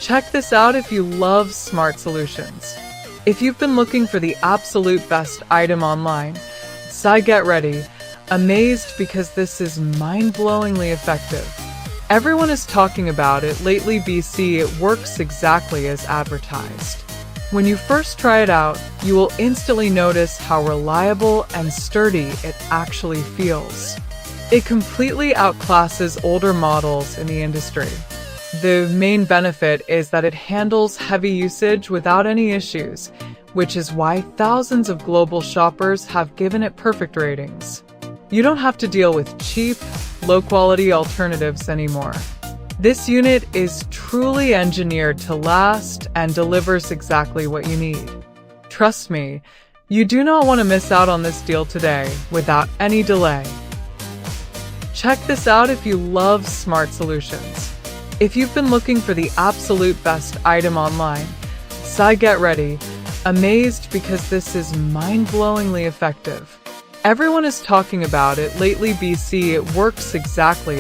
Check this out if you love smart solutions. If you've been looking for the absolute best item online, get ready, amazed because this is mind-blowingly effective. Everyone is talking about it lately. It works exactly as advertised. When you first try it out, you will instantly notice how reliable and sturdy it actually feels. It completely outclasses older models in the industry. The main benefit is that it handles heavy usage without any issues, which is why thousands of global shoppers have given it perfect ratings. You don't have to deal with cheap, low-quality alternatives anymore. This unit is truly engineered to last and delivers exactly what you need. Trust me, you do not want to miss out on this deal today without any delay. Check this out if you love smart solutions. If you've been looking for the absolute best item online, get ready, amazed because this is mind-blowingly effective. Everyone is talking about it lately. It works exactly